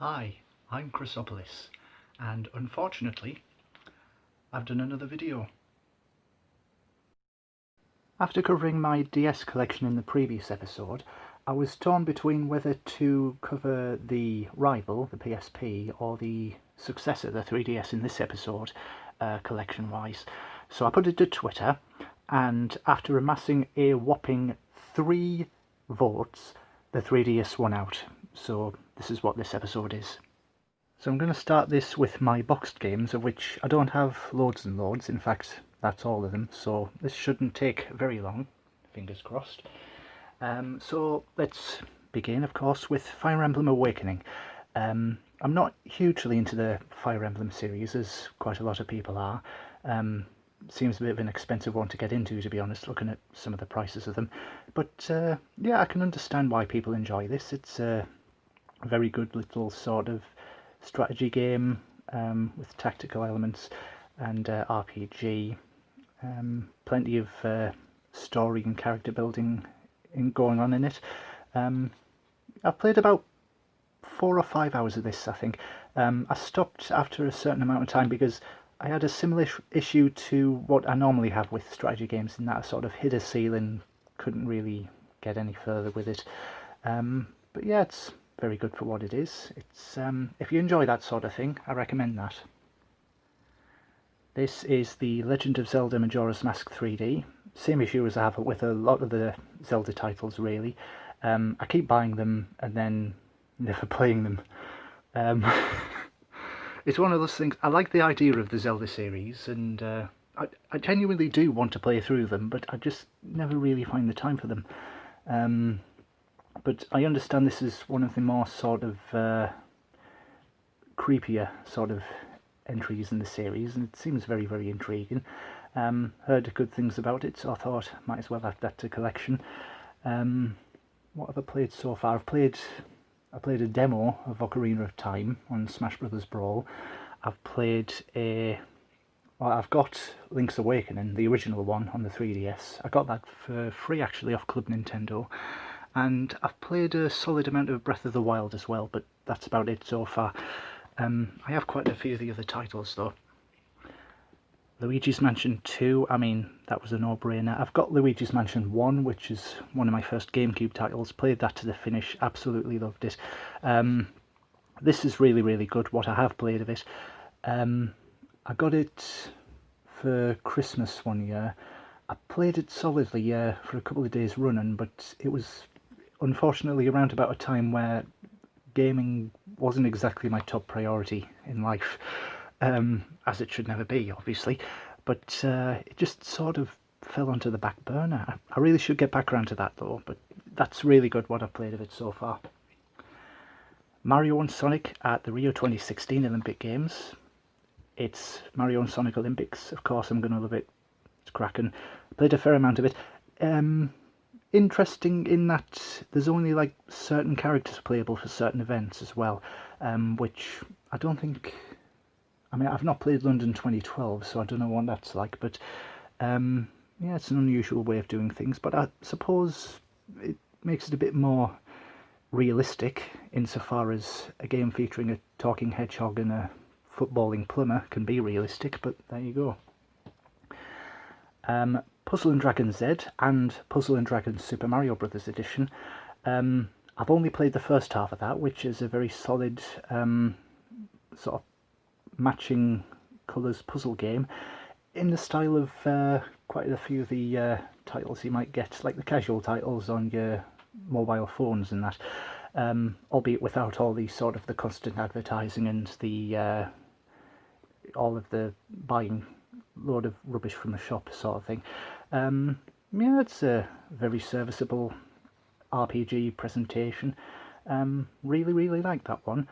Hi, I'm Chrysopolis, and unfortunately, I've done another video. After covering my DS collection in the previous episode, I was torn between whether to cover the rival, the PSP, or the successor, the 3DS in this episode, collection-wise. So I put it to Twitter, and after amassing a whopping 3 votes, the 3DS won out. So this is what this episode is. So I'm going to start this with my boxed games, of which I don't have loads and loads. In fact, that's all of them, so this shouldn't take very long, fingers crossed. So let's begin, of course, with Fire Emblem Awakening. I'm not hugely into the Fire Emblem series, as quite a lot of people are. Seems a bit of an expensive one to get into, to be honest, looking at some of the prices of them. But yeah, I can understand why people enjoy this. It's a very good little sort of strategy game with tactical elements and RPG. Plenty of story and character building going on in it. I've played about 4 or 5 hours of this, I think. I stopped after a certain amount of time because I had a similar issue to what I normally have with strategy games, in that I sort of hit a ceiling, couldn't really get any further with it. But yeah, it's very good for what it is. It's if you enjoy that sort of thing, I recommend that. This is the Legend of Zelda Majora's Mask 3D. Same issue as I have with a lot of the Zelda titles, really. I keep buying them and then never playing them. It's one of those things. I like the idea of the Zelda series, and I genuinely do want to play through them, but I just never really find the time for them. But I understand this is one of the more sort of creepier sort of entries in the series, and it seems very, very intriguing. Heard good things about it, so I thought might as well add that to collection. What have I played so far? I played a demo of Ocarina of Time on Smash Brothers Brawl. I've got Link's Awakening, the original one, on the 3DS. I got that for free actually off Club Nintendo. And I've played a solid amount of Breath of the Wild as well, but that's about it so far. I have quite a few of the other titles though. Luigi's Mansion 2, I mean, that was a no-brainer. I've got Luigi's Mansion 1, which is one of my first GameCube titles. Played that to the finish, absolutely loved it. This is really, really good, what I have played of it. I got it for Christmas one year. I played it solidly for a couple of days running, but it was unfortunately around about a time where gaming wasn't exactly my top priority in life. As it should never be, obviously, but it just sort of fell onto the back burner. I really should get back around to that though, but that's really good what I've played of it so far. Mario and Sonic at the Rio 2016 Olympic Games. It's Mario and Sonic Olympics, of course I'm going to love it. It's cracking. Played a fair amount of it. Interesting in that there's only like certain characters playable for certain events as well, which I don't think... I mean, I've not played London 2012, so I don't know what that's like, but yeah, it's an unusual way of doing things, but I suppose it makes it a bit more realistic insofar as a game featuring a talking hedgehog and a footballing plumber can be realistic, but there you go. Puzzle and Dragon Z and Puzzle and Dragon Super Mario Bros. Edition. I've only played the first half of that, which is a very solid sort of matching colours puzzle game in the style of quite a few of the titles you might get, like the casual titles on your mobile phones and that, albeit without all the sort of the constant advertising and the all of the buying load of rubbish from the shop sort of thing. Yeah, it's a very serviceable RPG presentation. Really, really like that one.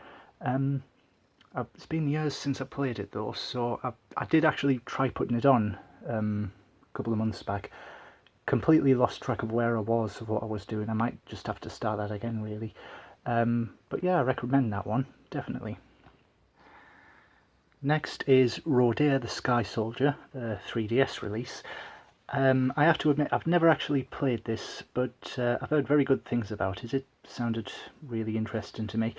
It's been years since I played it though, so I did actually try putting it on a couple of months back. Completely lost track of where I was, of what I was doing. I might just have to start that again, really. But yeah, I recommend that one, definitely. Next is Rodea the Sky Soldier, the 3DS release. I have to admit, I've never actually played this, but I've heard very good things about it. It sounded really interesting to me.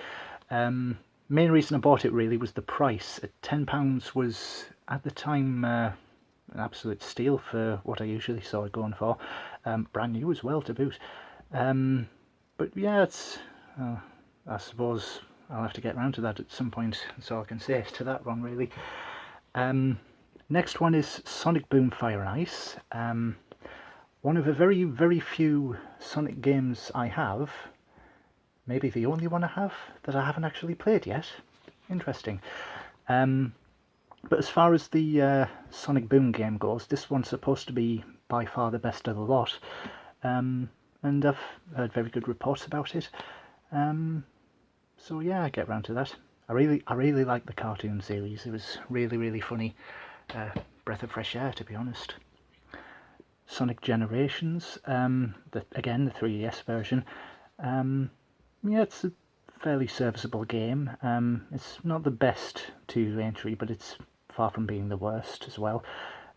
main reason I bought it really was the price. At £10 was at the time an absolute steal for what I usually saw it going for. Brand new as well to boot. But yeah, it's I suppose I'll have to get around to that at some point. That's all I can say to that one really. Next one is Sonic Boom Fire and Ice. One of the very, very few Sonic games I have, maybe the only one I have, that I haven't actually played yet. Interesting. But as far as the Sonic Boom game goes, this one's supposed to be by far the best of the lot. And I've heard very good reports about it. So yeah, I get round to that. I really like the cartoon series. It was really, really funny. Breath of fresh air, to be honest. Sonic Generations, again the 3DS version. Yeah, it's a fairly serviceable game. It's not the best 2 entry, but it's far from being the worst as well.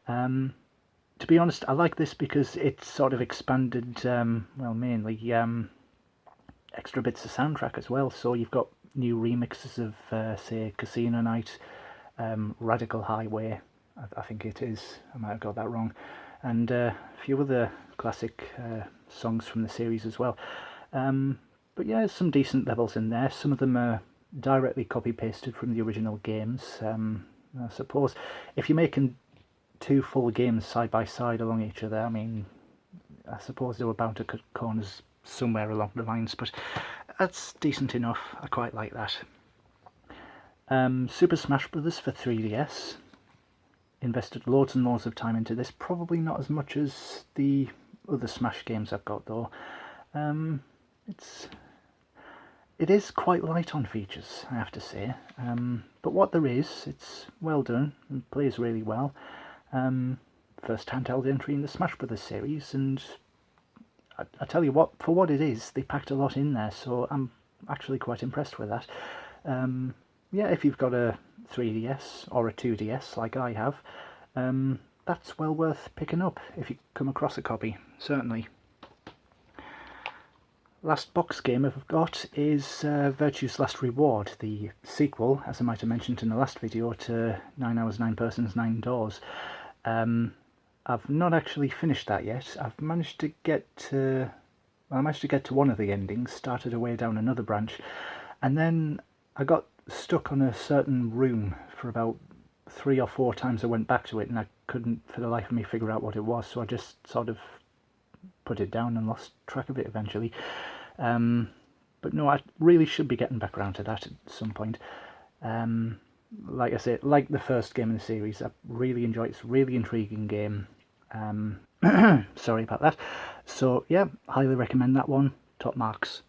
To be honest, I like this because it sort of expanded, well, mainly extra bits of soundtrack as well. So you've got new remixes of, say, Casino Night, Radical Highway, I think it is. I might have got that wrong. And a few other classic songs from the series as well. But yeah, some decent levels in there. Some of them are directly copy-pasted from the original games. I suppose if you're making 2 full games side by side along each other, I mean, I suppose they were bound to cut corners somewhere along the lines, but that's decent enough. I quite like that. Super Smash Bros. For 3DS. Invested loads and loads of time into this. Probably not as much as the other Smash games I've got though. It is quite light on features, I have to say. But what there is, it's well done and plays really well. First handheld entry in the Smash Bros. Series, and I tell you what, for what it is, they packed a lot in there, so I'm actually quite impressed with that. Yeah, if you've got a 3DS or a 2DS like I have, that's well worth picking up if you come across a copy, certainly. Last box game I've got is Virtue's Last Reward, the sequel, as I might have mentioned in the last video, to 9 Hours, 9 Persons, 9 Doors. I've not actually finished that yet. I've managed to get to... Well, I managed to get to one of the endings, started away down another branch, and then I got stuck on a certain room for about 3 or 4 times I went back to it, and I couldn't for the life of me figure out what it was, so I just sort of put it down and lost track of it eventually. But no, I really should be getting back around to that at some point. Like I say, like the first game in the series, I really enjoy it. It's a really intriguing game. Sorry about that. So yeah, highly recommend that one. Top marks.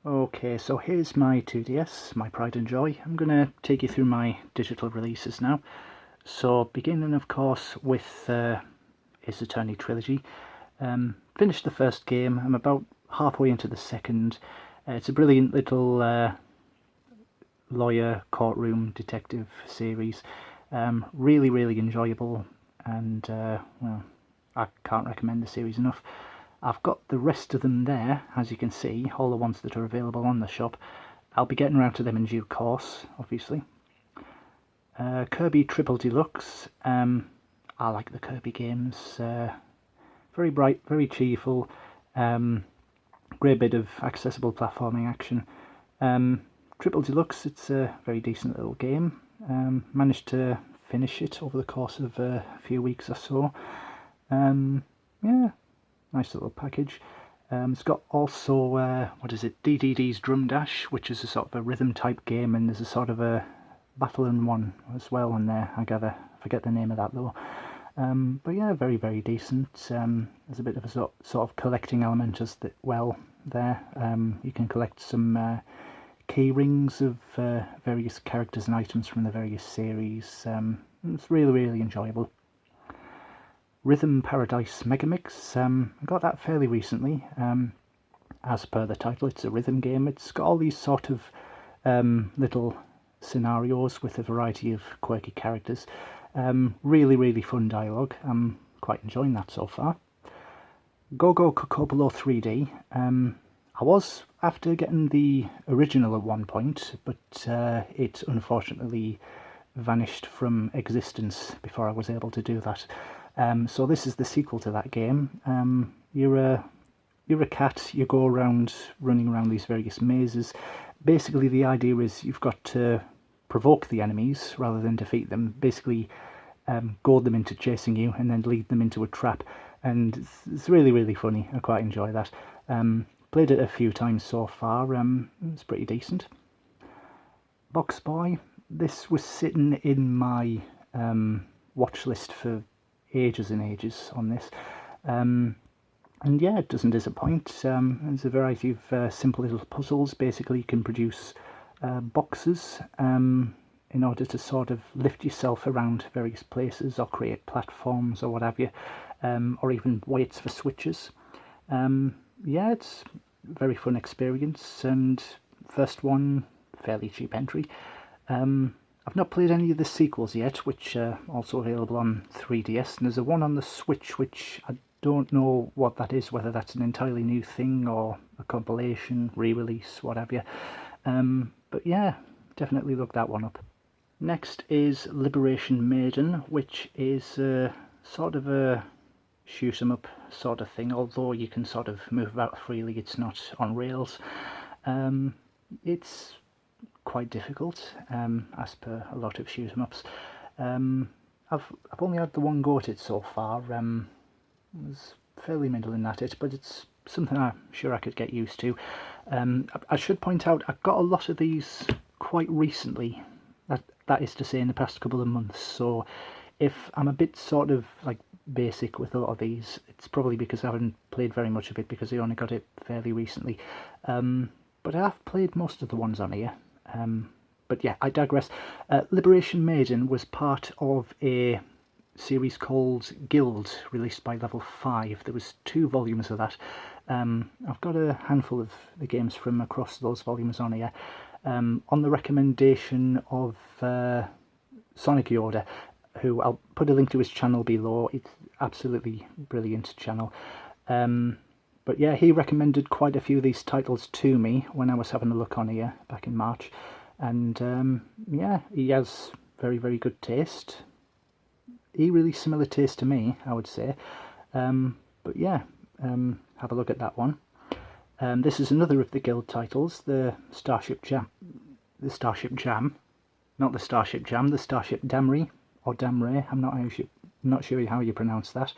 Okay, so here's my 2DS, my pride and joy. I'm going to take you through my digital releases now. So beginning of course with Ace Attorney Trilogy. Finished the first game. I'm about halfway into the second. It's a brilliant little lawyer courtroom detective series. Really, really enjoyable, and well, I can't recommend the series enough. I've got the rest of them there, as you can see, all the ones that are available on the shop. I'll be getting around to them in due course, obviously. Kirby Triple Deluxe. I like the Kirby games. Very bright, very cheerful. Great bit of accessible platforming action. Triple Deluxe, it's a very decent little game. Managed to finish it over the course of a few weeks or so. Yeah, nice little package. It's got also, what is it, DDD's Drum Dash, which is a sort of a rhythm type game, and there's a sort of a battle in one as well in there, I gather. I forget the name of that though. But yeah, very, very decent. There's a bit of a sort of collecting element as well there. You can collect some key rings of various characters and items from the various series. It's really, really enjoyable. Rhythm Paradise Megamix. I got that fairly recently. As per the title, it's a rhythm game. It's got all these sort of little scenarios with a variety of quirky characters. Really, really fun dialogue. I'm quite enjoying that so far. Gogo Cocobolo 3D. I was after getting the original at one point, but it unfortunately vanished from existence before I was able to do that. So this is the sequel to that game. You're a cat. You go around running around these various mazes. Basically, the idea is you've got to provoke the enemies rather than defeat them. Basically, goad them into chasing you and then lead them into a trap. And it's really, really funny. I quite enjoy that. Played it a few times so far. It's pretty decent. Box Boy. This was sitting in my watch list for ages and ages on this. And yeah, it doesn't disappoint. There's a variety of simple little puzzles. Basically, you can produce boxes in order to sort of lift yourself around various places or create platforms or what have you, or even weights for switches. Yeah, it's a very fun experience, and first one, fairly cheap entry. I've not played any of the sequels yet, which are also available on 3DS, and there's a one on the Switch which I don't know what that is, whether that's an entirely new thing or a compilation, re-release, what have you. But yeah, definitely look that one up. Next is Liberation Maiden, which is sort of a shoot 'em up sort of thing, although you can sort of move about freely. It's not on rails. It's quite difficult, as per a lot of shoot 'em ups. I've only had the one go at it so far. Was fairly middling at it, but it's something I'm sure I could get used to. I should point out I got a lot of these quite recently. That is to say, in the past couple of months. So if I'm a bit sort of like basic with a lot of these, it's probably because I haven't played very much of it, because I only got it fairly recently. But I have played most of the ones on here. But yeah, I digress. Liberation Maiden was part of a series called Guild, released by Level 5. There was 2 volumes of that. I've got a handful of the games from across those volumes on here. On the recommendation of Sonic Yoda, who I'll put a link to his channel below. It's absolutely brilliant channel. But yeah, he recommended quite a few of these titles to me when I was having a look on here back in March. And yeah, he has very, very good taste. Eerily similar taste to me, I would say. But yeah, have a look at that one. This is another of the Guild titles, the Starship Jam, not the Starship Jam, the Starship Damry or Damray. I'm not sure how you pronounce that.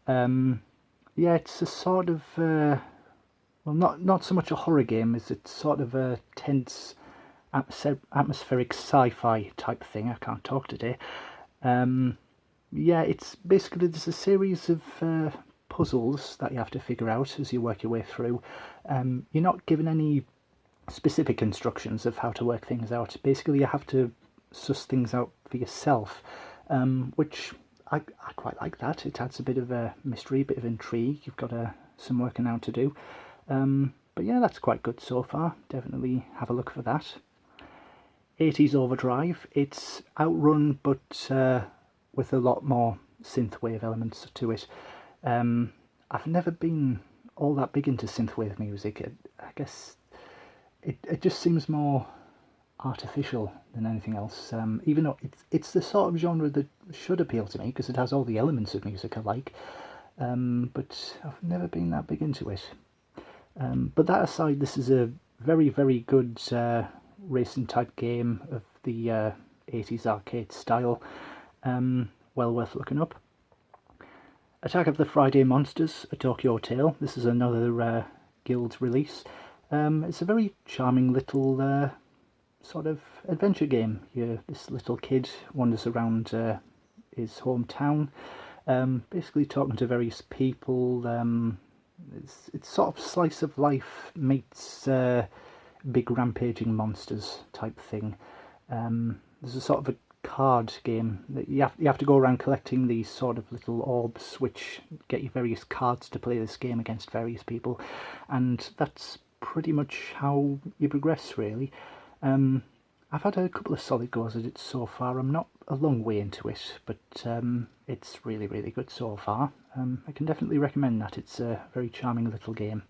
Yeah, it's a sort of well, not so much a horror game as it's sort of a tense, atmospheric sci-fi type thing. I can't talk today. Yeah, it's basically there's a series of puzzles that you have to figure out as you work your way through. You're not given any specific instructions of how to work things out. Basically, you have to suss things out for yourself, which I quite like that. It adds a bit of a mystery, a bit of intrigue. You've got some working out to do. But yeah, that's quite good so far. Definitely have a look for that. 80s Overdrive. It's Outrun, but with a lot more synthwave elements to it. I've never been all that big into synthwave music. I guess it just seems more artificial than anything else, even though it's the sort of genre that should appeal to me because it has all the elements of music I like, but I've never been that big into it. But that aside, this is a very, very good racing type game of the 80s arcade style. Well worth looking up. Attack of the Friday Monsters, A Tokyo Tale. This is another Guild release. It's a very charming little sort of adventure game. This little kid wanders around his hometown, basically talking to various people. It's sort of slice of life meets big rampaging monsters type thing. There's a sort of a card game that you have to go around collecting these sort of little orbs which get you various cards to play this game against various people, and that's pretty much how you progress, really. I've had a couple of solid goes at it so far. I'm not a long way into it, but it's really, really good so far. I can definitely recommend that. It's a very charming little game.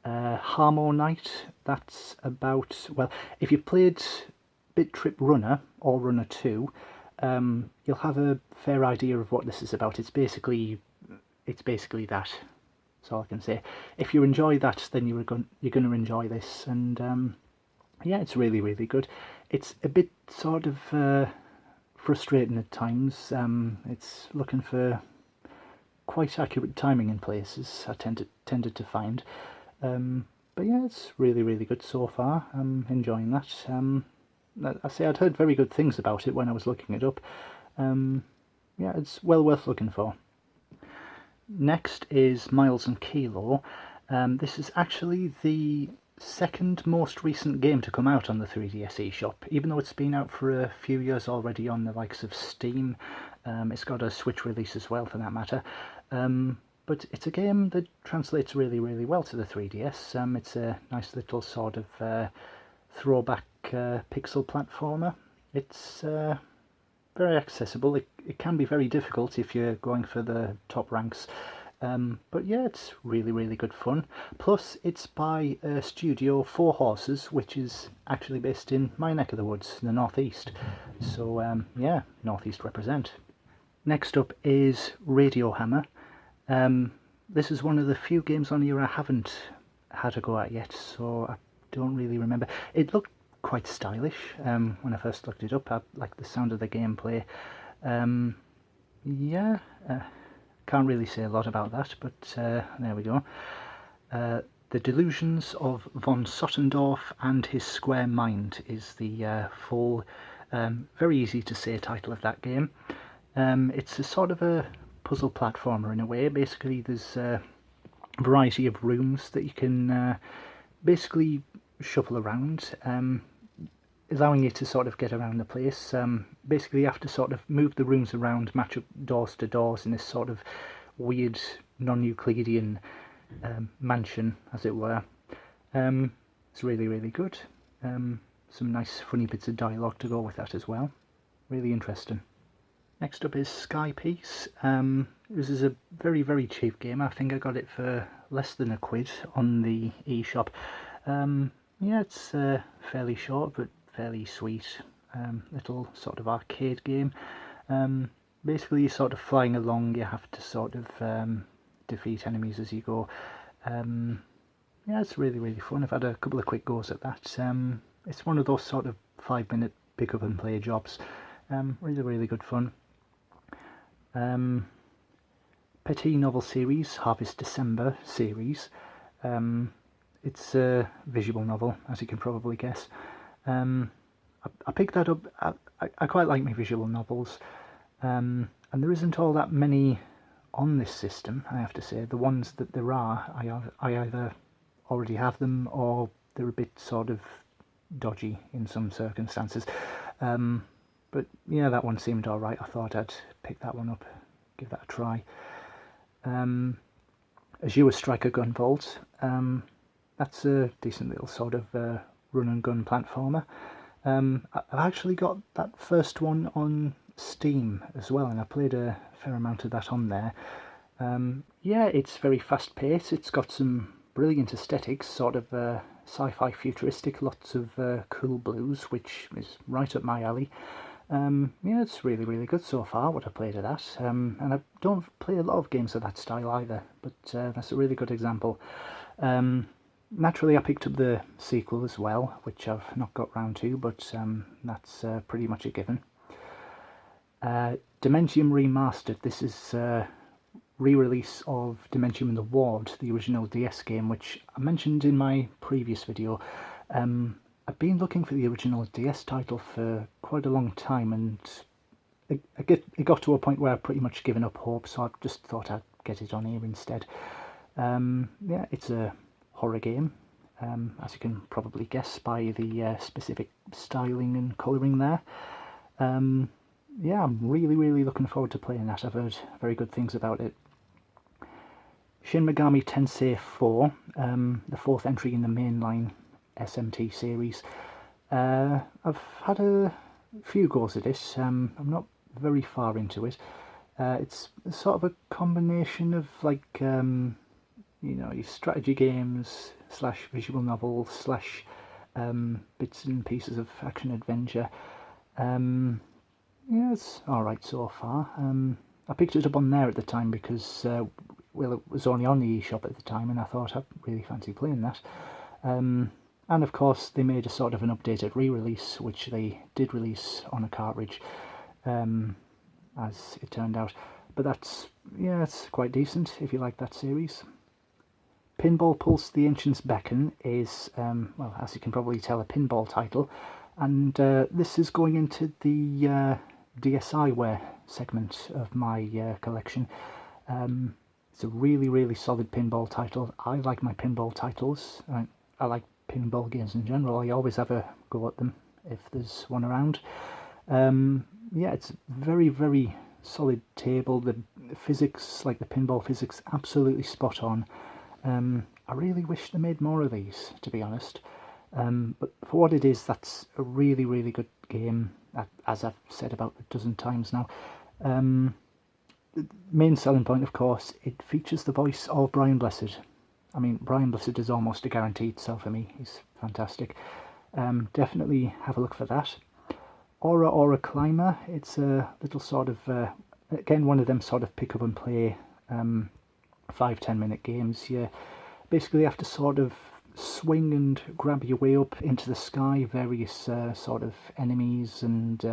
Harmo Knight, that's about, well, if you played Bit Trip Runner or Runner 2, you'll have a fair idea of what this is about. It's basically that. That's all I can say. If you enjoy that, then you're going to enjoy this, and yeah, it's really, really good. It's a bit sort of frustrating at times. It's looking for quite accurate timing in places, I tended to find. But yeah, it's really, really good so far. I'm enjoying that. I say I'd heard very good things about it when I was looking it up. Yeah, it's well worth looking for. Next is Miles and Kilo. This is actually the second most recent game to come out on the 3DS eShop, even though it's been out for a few years already on the likes of Steam. It's got a Switch release as well, for that matter. But it's a game that translates really, really well to the 3DS. It's a nice little sort of throwback pixel platformer. It's very accessible. It can be very difficult if you're going for the top ranks. But yeah, it's really, really good fun. Plus, it's by Studio 4 Horses, which is actually based in my neck of the woods, the Northeast. So yeah, Northeast represent. Next up is Radial Hammer. This is one of the few games on here I haven't had a go at yet, so I don't really remember. It looked quite stylish when I first looked it up. I like the sound of the gameplay. Yeah, can't really say a lot about that, but there we go. The Delusions of von Sottendorf and His Square Mind is the full, very easy to say title of that game. It's a sort of a puzzle platformer in a way. Basically, there's a variety of rooms that you can basically shuffle around, allowing you to sort of get around the place. Basically, you have to sort of move the rooms around, match up doors to doors in this sort of weird non-Euclidean mansion, as it were. It's really, really good. Some nice funny bits of dialogue to go with that as well. Really interesting. Next up is Sky Piece. This is a very, very cheap game. I think I got it for less than £1 on the eShop. Yeah, it's fairly short but fairly sweet. Little sort of arcade game. Basically, you're sort of flying along. You have to sort of defeat enemies as you go. Yeah, it's really, really fun. I've had a couple of quick goes at that. It's one of those sort of 5-minute pick up and play jobs. Really, really good fun. Petit novel series, Harvest December series. It's a visual novel, as you can probably guess. I picked that up. I quite like my visual novels, and there isn't all that many on this system, I have to say. The ones that there are, I either already have them or they're a bit sort of dodgy in some circumstances. But yeah, that one seemed alright. I thought I'd pick that one up, give that a try. As You a Striker Gunvolt, that's a decent little sort of run and gun platformer. I've actually got that first one on Steam as well, and I played a fair amount of that on there. Yeah, it's very fast paced. It's got some brilliant aesthetics, sort of sci-fi futuristic, lots of cool blues, which is right up my alley. Yeah, it's really, really good so far, what I played of that. And I don't play a lot of games of that style either, but that's a really good example. Naturally, I picked up the sequel as well, which I've not got round to, but that's pretty much a given. Dementium Remastered. This is a re-release of Dementium the Ward, the original DS game, which I mentioned in my previous video. I've been looking for the original DS title for quite a long time, and it got to a point where I've pretty much given up hope, so I just thought I'd get it on here instead. Yeah, it's a horror game, as you can probably guess by the specific styling and colouring there. Yeah, I'm really, really looking forward to playing that. I've heard very good things about it. Shin Megami Tensei 4, the fourth entry in the mainline SMT series. I've had a few goes at this. I'm not very far into it. It's sort of a combination of like you know, your strategy games, slash visual novel slash bits and pieces of action adventure. Yeah, it's alright so far. I picked it up on there at the time because, well, it was only on the eShop at the time, and I thought I'd really fancy playing that. And of course, they made a sort of an updated re-release, which they did release on a cartridge, as it turned out. But that's, yeah, it's quite decent if you like that series. Pinball Pulse the Ancients Beckon is, well, as you can probably tell, a pinball title, and this is going into the DSiWare segment of my collection. It's a really, really solid pinball title. I like my pinball titles. I like pinball games in general. I always have a go at them if there's one around. Yeah, it's very, very solid table. The physics, like the pinball physics, absolutely spot on. I really wish they made more of these, to be honest. But for what it is, that's a really, really good game, as I've said about a dozen times now. The main selling point, of course, it features the voice of Brian Blessed. I mean, Brian Blessed is almost a guaranteed sell for me. He's fantastic. Definitely have a look for that. Aura Climber, it's a little sort of, again, one of them sort of pick up and play 5-10 minute games. You basically have to sort of swing and grab your way up into the sky, various sort of enemies and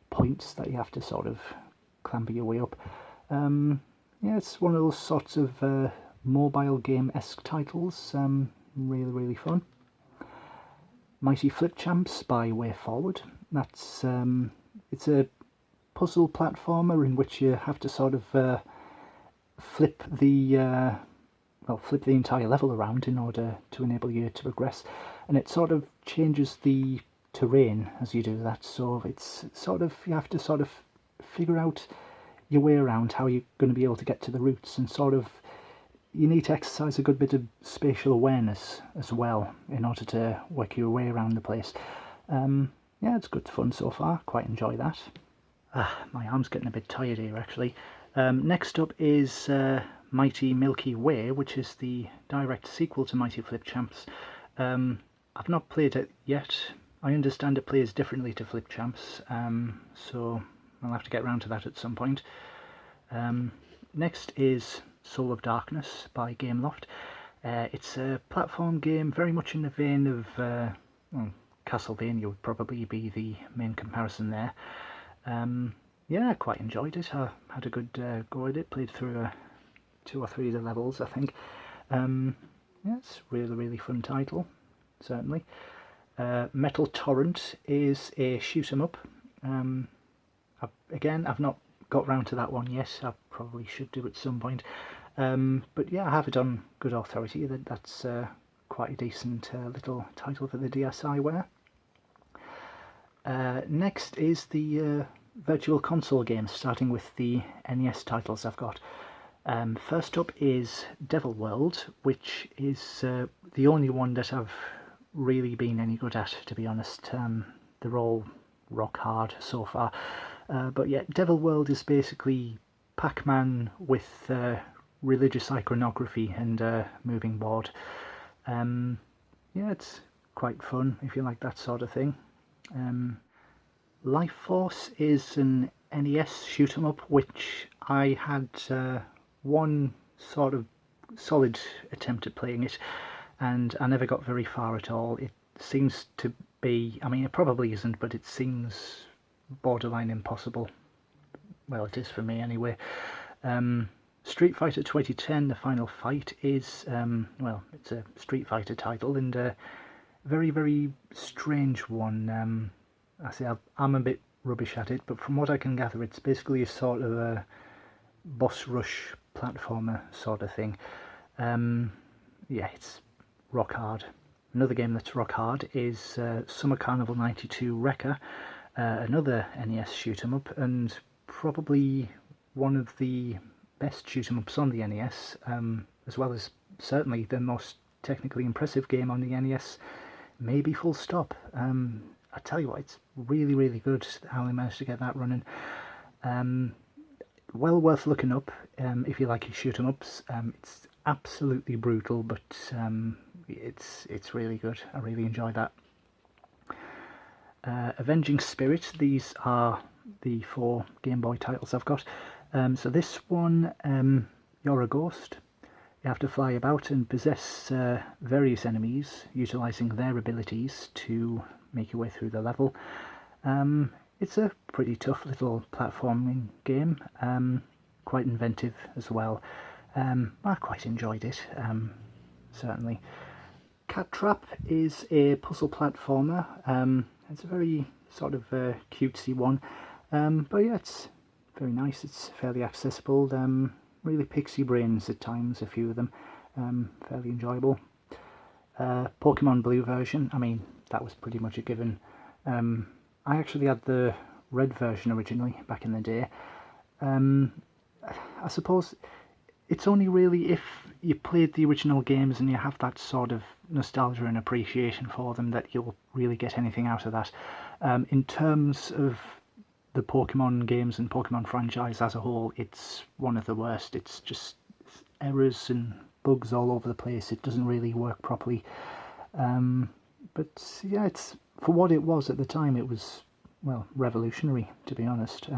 points that you have to sort of clamber your way up. Yeah, it's one of those sorts of mobile game-esque titles. Really, really fun. Mighty Flip Champs by Way Forward. That's it's a puzzle platformer in which you have to sort of flip the entire level around in order to enable you to progress, and it sort of changes the terrain as you do that. So it's sort of, you have to sort of figure out your way around, how you're going to be able to get to the routes, and sort of you need to exercise a good bit of spatial awareness as well in order to work your way around the place. Yeah, it's good fun so far, quite enjoy that. My arm's getting a bit tired here actually. Next up is Mighty Milky Way, which is the direct sequel to Mighty Flip Champs. I've not played it yet. I understand it plays differently to Flip Champs, so I'll have to get around to that at some point. Next is Soul of Darkness by Gameloft. It's a platform game very much in the vein of well, Castlevania would probably be the main comparison there. Yeah, I quite enjoyed it. I had a good go at it, played through 2 or 3 of the levels, I think. Yeah, it's a really, really fun title, certainly. Metal Torrent is a shoot 'em up. Again, I've not got round to that one yet. I probably should do at some point. But yeah, I have it on good authority. That's quite a decent little title for the DSiWare. Next is the Virtual Console games, starting with the NES titles I've got. First up is Devil World, which is the only one that I've really been any good at, to be honest. They're all rock hard so far. But yeah, Devil World is basically Pac-Man with religious iconography and moving board. Yeah, it's quite fun if you like that sort of thing. Life Force is an NES shoot 'em up, which I had one sort of solid attempt at playing it, and I never got very far at all. It seems to be, I mean, it probably isn't, but it seems borderline impossible. Well, it is for me anyway. Street Fighter 2010, The Final Fight, is, well, it's a Street Fighter title, and a very, very strange one. I say I'm a bit rubbish at it, but from what I can gather, it's basically a sort of a boss rush platformer sort of thing. Yeah, it's rock hard. Another game that's rock hard is Summer Carnival 92 Wrecker, another NES shoot 'em up, and probably one of the best shoot 'em ups on the NES, as well as certainly the most technically impressive game on the NES, maybe full stop. I tell you what, it's really, really good how they managed to get that running. Well worth looking up if you like your shoot 'em ups. It's absolutely brutal, but it's really good. I really enjoy that. Avenging Spirits, these are the 4 Game Boy titles I've got. So this one, you're a ghost. You have to fly about and possess various enemies, utilising their abilities to make your way through the level. It's a pretty tough little platforming game, quite inventive as well. I quite enjoyed it, certainly. Cat Trap is a puzzle platformer. It's a very sort of cutesy one, but yeah, it's very nice. It's fairly accessible. Really pixie brains at times, a few of them. Fairly enjoyable. Pokemon Blue version, I mean, that was pretty much a given. I actually had the red version originally back in the day. I suppose it's only really if you played the original games and you have that sort of nostalgia and appreciation for them that you'll really get anything out of that. In terms of the Pokemon games and Pokemon franchise as a whole, it's one of the worst. It's just errors and bugs all over the place. It doesn't really work properly. But yeah, it's, for what it was at the time, it was, well, revolutionary, to be honest.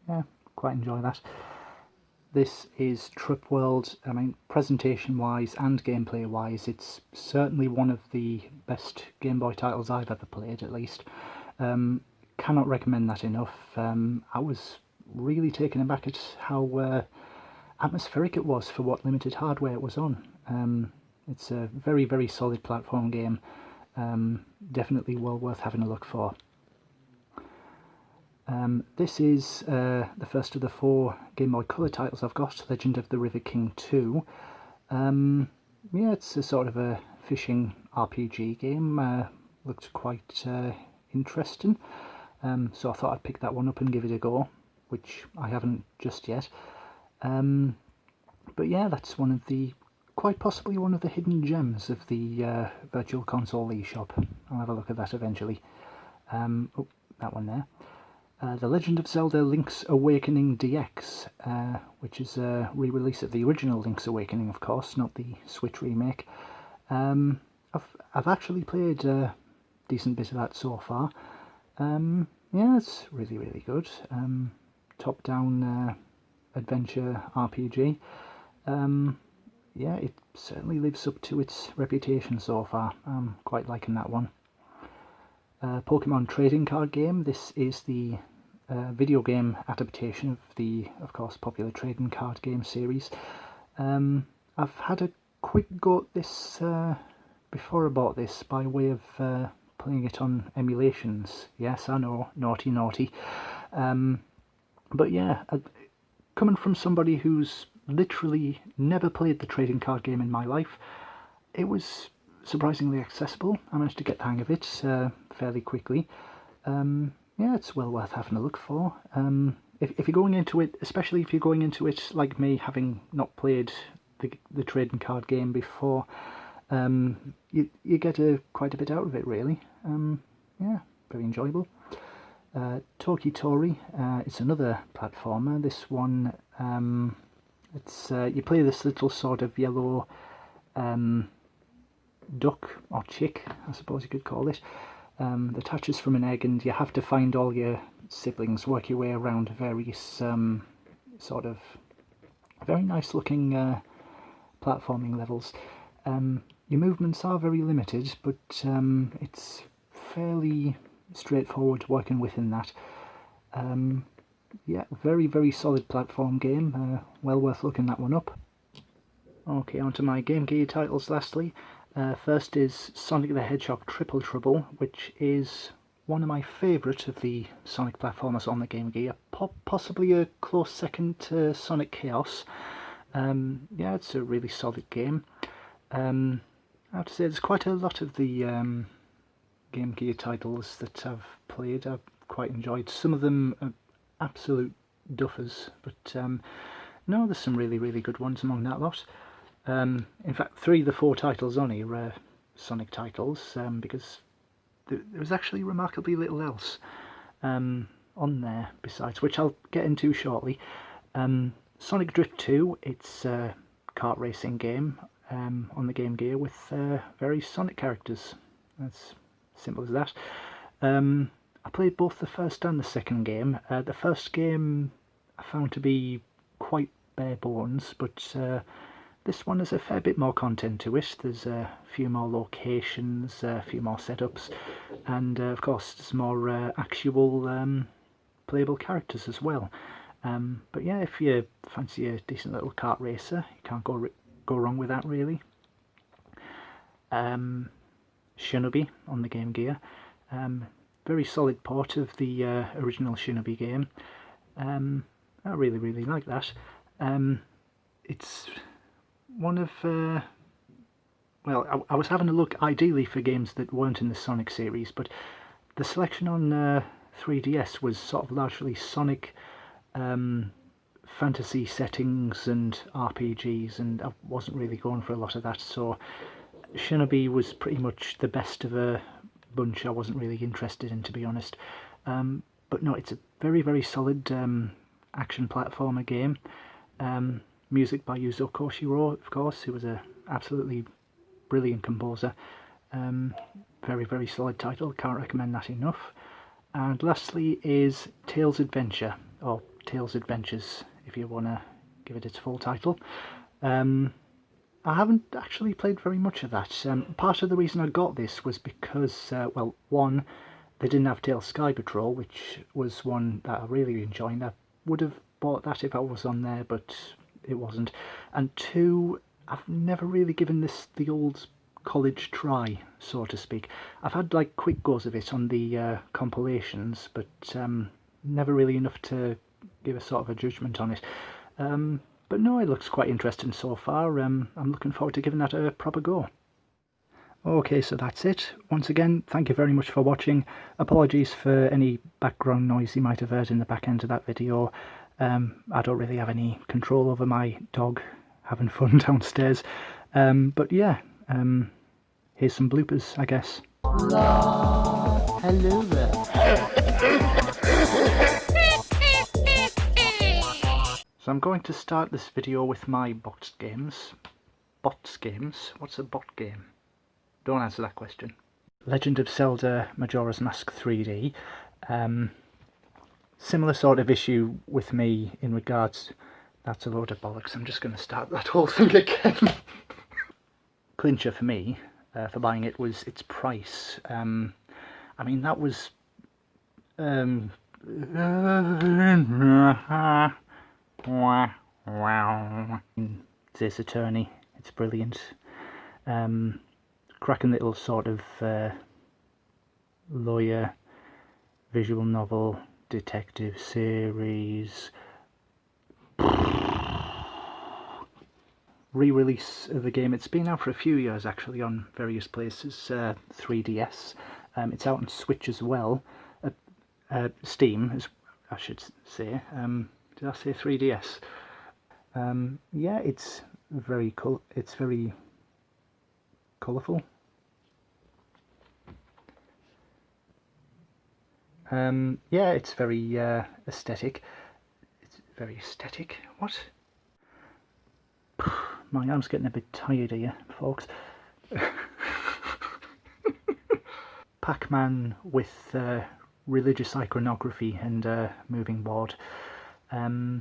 Yeah, quite enjoy that. This is Trip World. I mean, presentation-wise and gameplay-wise, it's certainly one of the best Game Boy titles I've ever played, at least. Cannot recommend that enough. I was really taken aback at how atmospheric it was for what limited hardware it was on. It's a very, very solid platform game. Definitely well worth having a look for. This is the first of the 4 Game Boy Color titles I've got, Legend of the River King 2. Yeah, it's a sort of a fishing RPG game. Looked quite interesting, so I thought I'd pick that one up and give it a go, which I haven't just yet. But yeah, that's one of the, quite possibly one of the hidden gems of the Virtual Console eShop. I'll have a look at that eventually. Oh, that one there. The Legend of Zelda Link's Awakening DX, which is a re-release of the original Link's Awakening, of course, not the Switch remake. I've actually played a decent bit of that so far. Yeah, it's really, really good. Top-down adventure RPG. Yeah, it certainly lives up to its reputation so far. I'm quite liking that one. Pokemon trading card game. This is the video game adaptation of the, of course, popular trading card game series. I've had a quick go at this before I bought this by way of playing it on emulations. Yes, I know, naughty, naughty. But yeah, coming from somebody who's literally never played the trading card game in my life, it was surprisingly accessible. I managed to get the hang of it fairly quickly. Yeah, it's well worth having a look for. If you're going into it, especially if you're going into it like me, having not played the trading card game before, you get quite a bit out of it, really. Yeah, very enjoyable. Toki Tori, it's another platformer. This one, it's you play this little sort of yellow duck or chick, I suppose you could call it, that hatches from an egg, and you have to find all your siblings, work your way around various sort of very nice looking platforming levels. Your movements are very limited, but it's fairly straightforward working within that. Yeah, very, very solid platform game, well worth looking that one up. Okay, on to my Game Gear titles lastly. First is Sonic the Hedgehog Triple Trouble, which is one of my favourite of the Sonic platformers on the Game Gear, possibly a close second to Sonic Chaos. Yeah, it's a really solid game. I have to say there's quite a lot of the Game Gear titles that I've played I've quite enjoyed. Some of them are absolute duffers, but no, there's some really, really good ones among that lot. In fact, 3 of the 4 titles only are Sonic titles, because there was actually remarkably little else on there besides, which I'll get into shortly. Sonic Drift 2, it's a kart racing game. on the Game Gear with various Sonic characters. That's simple as that. I played both the first and the second game. The first game I found to be quite bare bones, but this one has a fair bit more content to it. There's a few more locations, a few more setups, and of course there's more actual playable characters as well. But yeah, if you fancy a decent little kart racer, you can't go wrong with that really. Shinobi on the Game Gear. Very solid port of the original Shinobi game. I really like that. It's one of well, I was having a look ideally for games that weren't in the Sonic series, but the selection on 3DS was sort of largely Sonic fantasy settings and RPGs, and I wasn't really going for a lot of that, so Shinobi was pretty much the best of a bunch I wasn't really interested in, to be honest. But no, it's a very solid action platformer game. Music by Yuzo Koshiro, of course, who was a absolutely brilliant composer. Very solid title, can't recommend that enough. And lastly is Tails Adventure, or Tails Adventures if you want to give it its full title. I haven't actually played very much of that. Part of the reason I got this was because, well, one, they didn't have Tails Sky Patrol, which was one that I really enjoyed. I would have bought that if I was on there, but it wasn't. And two, I've never really given this the old college try, so to speak. I've had like quick goes of it on the compilations, but never really enough to give a sort of a judgment on it. But no, it looks quite interesting so far. I'm looking forward to giving that a proper go. Okay, so that's it. Once again, thank you very much for watching. Apologies for any background noise you might have heard in the back end of that video. I don't really have any control over my dog having fun downstairs. But yeah, here's some bloopers, I guess. Hello there. So I'm going to start this video with my boxed games. Bots games? What's a bot game? Don't answer that question. Legend of Zelda Majora's Mask 3D. Similar sort of issue with me in regards... That's a load of bollocks. I'm just going to start that whole thing again. Clincher for me, for buying it, was its price. I mean, that was... This Attorney, it's brilliant. Cracking little sort of lawyer, visual novel, detective series. Re-release of the game. It's been out for a few years actually on various places. 3DS. It's out on Switch as well. Steam, as I should say. Did I say 3DS? Yeah, it's very cool. It's very colourful. Yeah, it's very aesthetic. It's very aesthetic. What? My arm's getting a bit tired here, folks. Pac-Man with religious iconography and moving board. Yeah,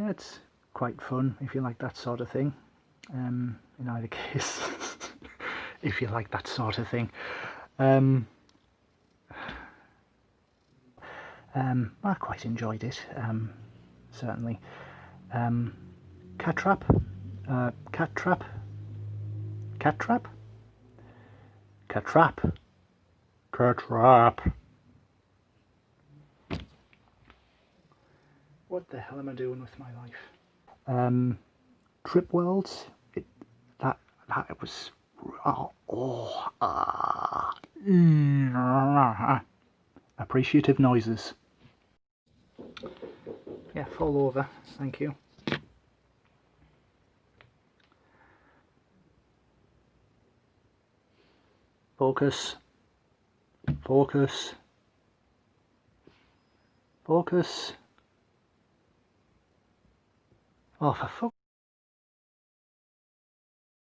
it's quite fun if you like that sort of thing. In either case, if you like that sort of thing. I quite enjoyed it, certainly. Cat Trap? Cat Trap? Cat Trap? Cat Trap? Cat Trap? What the hell am I doing with my life? Trip Worlds? That was... Appreciative noises. Yeah, fall over, thank you. Focus. Focus. Focus. Oh, for fuck.